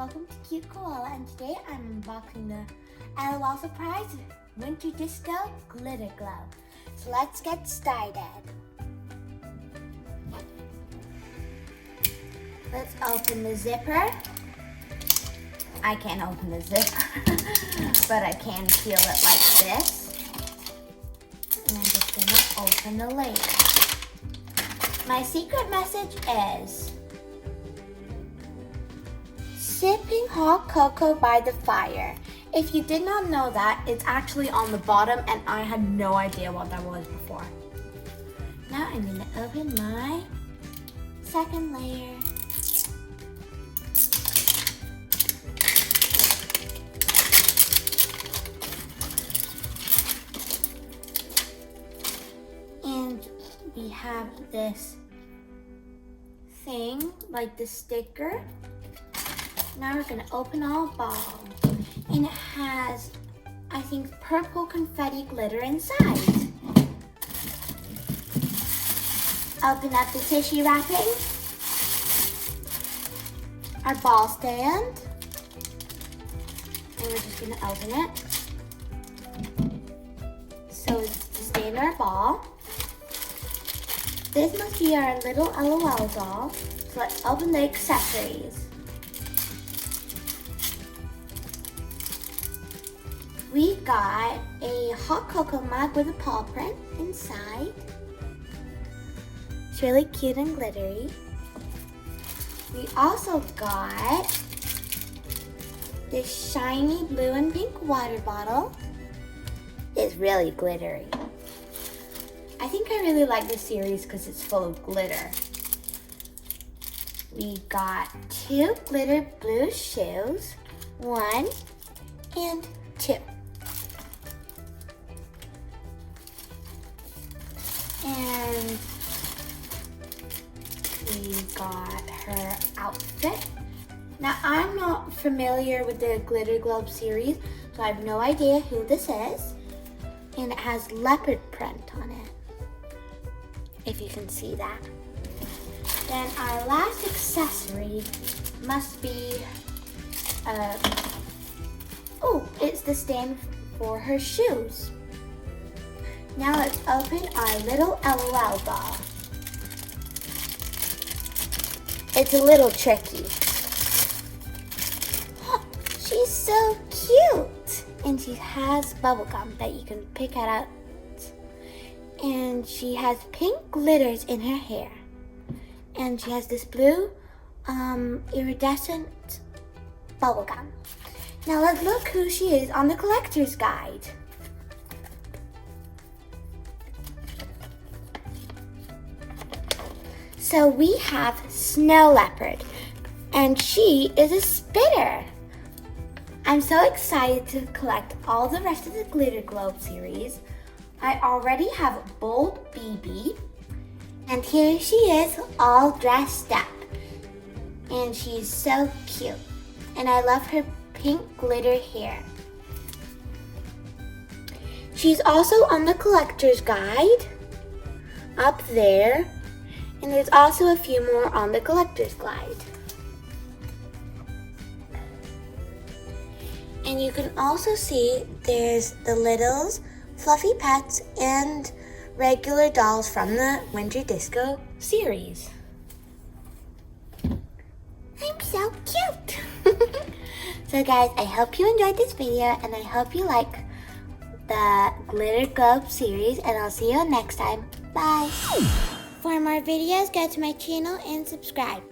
welcome to Cute Koala, and today I'm unboxing the LOL Surprise Winter Disco Glitter Glow. So let's get started. Let's open the zipper. I can't open the zipper, but I can peel it like this. And I'm just gonna open the lid. My secret message is sipping hot cocoa by the fire. If you did not know that, it's actually on the bottom and I had no idea what that was before. Now I'm gonna open my second layer. And we have this thing, like the sticker. Now we're gonna open our ball. And it has, I think, purple confetti glitter inside. Open up the tissue wrapping. Our ball stand. And we're just gonna open it. So it's to stand our ball. This must be our little LOL doll. So let's open the accessories. We got a hot cocoa mug with a paw print inside. It's really cute and glittery. We also got this shiny blue and pink water bottle. It's really glittery. I think I really like this series because it's full of glitter. We got 2 glitter blue shoes, 1 and 2. And we got her outfit. Now, I'm not familiar with the Glitter Globe series, so I have no idea who this is. And it has leopard print on it, if you can see that. Then our last accessory must be, it's the stand for her shoes. Now let's open our little LOL doll. It's a little tricky. Oh, she's so cute. And she has bubble gum that you can pick out. And she has pink glitters in her hair. And she has this blue iridescent bubble gum. Now let's look who she is on the collector's guide. So we have Snow Leopard, and she is a spitter. I'm so excited to collect all the rest of the Glitter Globe series. I already have Bold BB, and here she is all dressed up. And she's so cute, and I love her pink glitter hair. She's also on the collector's guide, up there. And there's also a few more on the collector's guide. And you can also see there's the littles, fluffy pets, and regular dolls from the Winter Disco series. I'm so cute! So guys, I hope you enjoyed this video, and I hope you like the Glitter Globe series, and I'll see you next time. Bye! For more videos, go to my channel and subscribe.